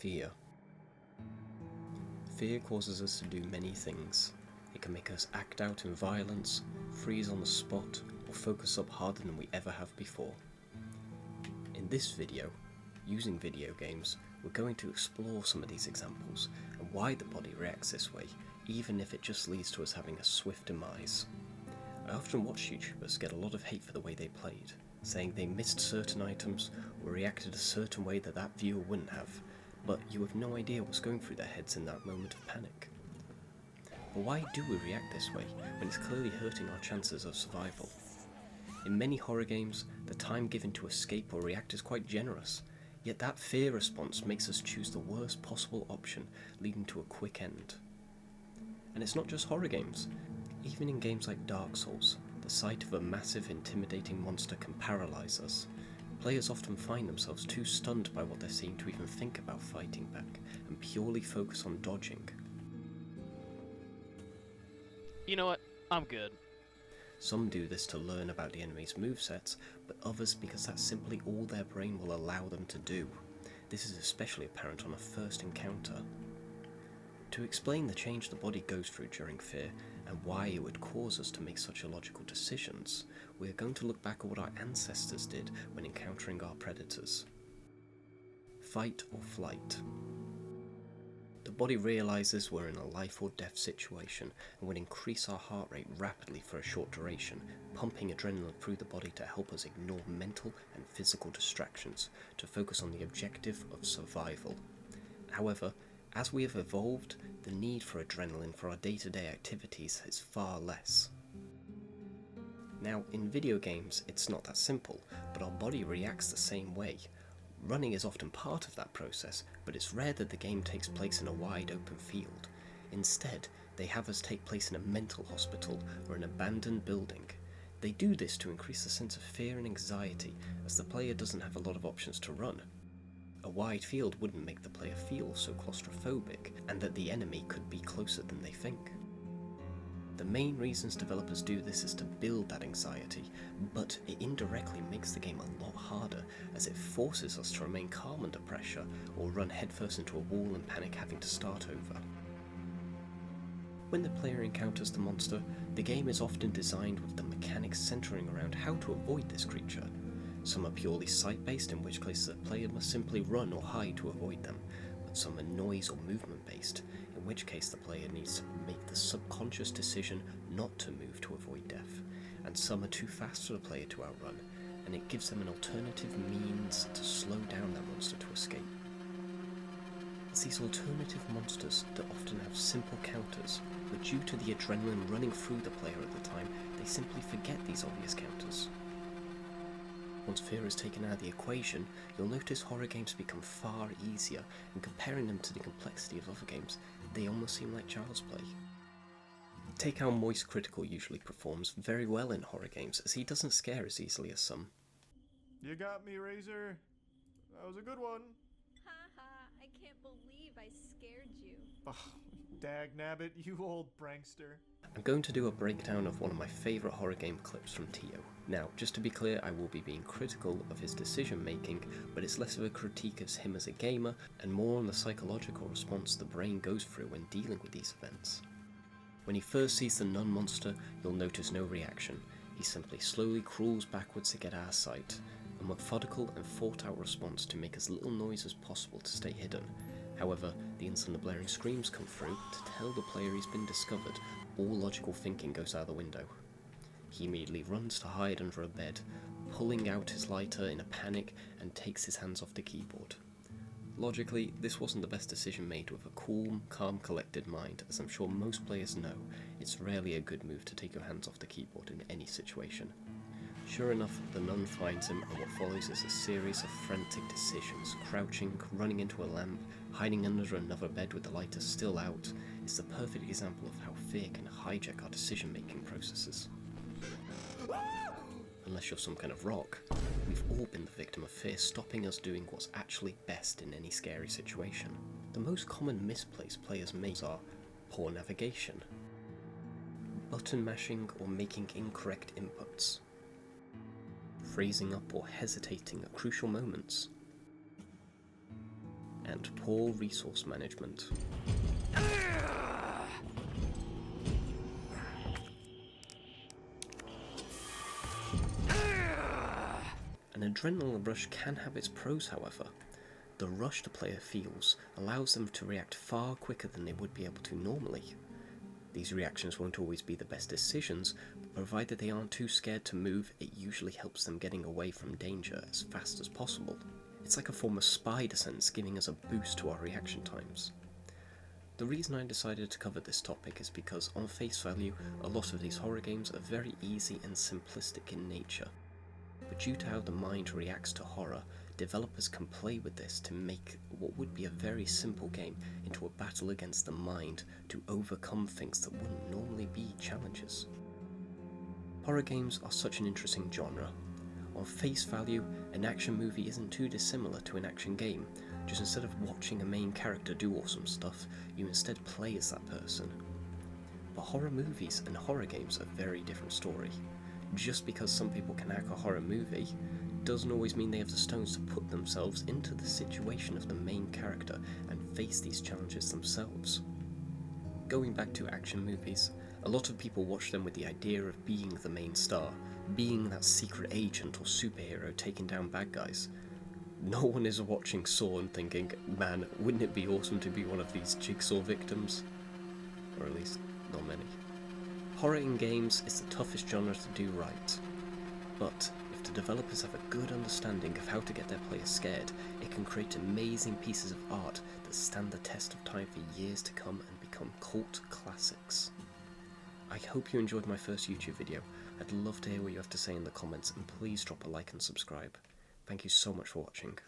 Fear. Fear causes us to do many things. It can make us act out in violence, freeze on the spot, or focus up harder than we ever have before. In this video, using video games, we're going to explore some of these examples and why the body reacts this way, even if it just leads to us having a swift demise. I often watch YouTubers get a lot of hate for the way they played, saying they missed certain items or reacted a certain way that viewer wouldn't have, but you have no idea what's going through their heads in that moment of panic. But why do we react this way when it's clearly hurting our chances of survival? In many horror games, the time given to escape or react is quite generous, yet that fear response makes us choose the worst possible option, leading to a quick end. And it's not just horror games. Even in games like Dark Souls, the sight of a massive, intimidating monster can paralyze us. Players often find themselves too stunned by what they're seeing to even think about fighting back, and purely focus on dodging. You know what? I'm good. Some do this to learn about the enemy's movesets, but others because that's simply all their brain will allow them to do. This is especially apparent on a first encounter. To explain the change the body goes through during fear, and why it would cause us to make such illogical decisions, we are going to look back at what our ancestors did when encountering our predators. Fight or flight. The body realises we're in a life or death situation and would increase our heart rate rapidly for a short duration, pumping adrenaline through the body to help us ignore mental and physical distractions to focus on the objective of survival. However, as we have evolved, the need for adrenaline for our day-to-day activities is far less. Now, in video games, it's not that simple, but our body reacts the same way. Running is often part of that process, but it's rare that the game takes place in a wide open field. Instead, they have us take place in a mental hospital or an abandoned building. They do this to increase the sense of fear and anxiety, as the player doesn't have a lot of options to run. A wide field wouldn't make the player feel so claustrophobic, and that the enemy could be closer than they think. The main reasons developers do this is to build that anxiety, but it indirectly makes the game a lot harder, as it forces us to remain calm under pressure, or run headfirst into a wall and panic having to start over. When the player encounters the monster, the game is often designed with the mechanics centering around how to avoid this creature. Some are purely sight-based, in which case the player must simply run or hide to avoid them, but some are noise or movement-based, in which case the player needs to make the subconscious decision not to move to avoid death, and some are too fast for the player to outrun, and it gives them an alternative means to slow down that monster to escape. It's these alternative monsters that often have simple counters, but due to the adrenaline running through the player at the time, they simply forget these obvious counters. Once fear is taken out of the equation, you'll notice horror games become far easier, and comparing them to the complexity of other games, they almost seem like child's play. Take how Moist Critical usually performs very well in horror games, as he doesn't scare as easily as some. You got me, Razor. That was a good one. Haha, I can't believe I scared you. Oh, dagnabbit, you old prankster. I'm going to do a breakdown of one of my favourite horror game clips from Tio. Now, just to be clear, I will be being critical of his decision making, but it's less of a critique of him as a gamer, and more on the psychological response the brain goes through when dealing with these events. When he first sees the nun monster, you'll notice no reaction. He simply slowly crawls backwards to get out of sight, a methodical and thought out response to make as little noise as possible to stay hidden. However, the instant the blaring screams come through to tell the player he's been discovered, all logical thinking goes out the window. He immediately runs to hide under a bed, pulling out his lighter in a panic and takes his hands off the keyboard. Logically, this wasn't the best decision made with a calm, collected mind, as I'm sure most players know, it's rarely a good move to take your hands off the keyboard in any situation. Sure enough, the nun finds him, and what follows is a series of frantic decisions. Crouching, running into a lamp, hiding under another bed with the lighter still out, is the perfect example of how fear can hijack our decision-making processes. Unless you're some kind of rock, we've all been the victim of fear stopping us doing what's actually best in any scary situation. The most common misplays players make are poor navigation, button mashing or making incorrect inputs, freezing up or hesitating at crucial moments, and poor resource management. An adrenaline rush can have its pros, however. The rush the player feels allows them to react far quicker than they would be able to normally. These reactions won't always be the best decisions, but provided they aren't too scared to move, it usually helps them getting away from danger as fast as possible. It's like a form of spider sense, giving us a boost to our reaction times. The reason I decided to cover this topic is because, on face value, a lot of these horror games are very easy and simplistic in nature. But due to how the mind reacts to horror, developers can play with this to make what would be a very simple game into a battle against the mind to overcome things that wouldn't normally be challenges. Horror games are such an interesting genre. On face value, an action movie isn't too dissimilar to an action game, just instead of watching a main character do awesome stuff, you instead play as that person. But horror movies and horror games are a very different story. Just because some people can hack a horror movie doesn't always mean they have the stones to put themselves into the situation of the main character and face these challenges themselves. Going back to action movies, a lot of people watch them with the idea of being the main star, being that secret agent or superhero taking down bad guys. No one is watching Saw and thinking, man, wouldn't it be awesome to be one of these Jigsaw victims? Or at least, not many. Horror in games is the toughest genre to do right, but if the developers have a good understanding of how to get their players scared, it can create amazing pieces of art that stand the test of time for years to come and become cult classics. I hope you enjoyed my first YouTube video. I'd love to hear what you have to say in the comments, and please drop a like and subscribe. Thank you so much for watching.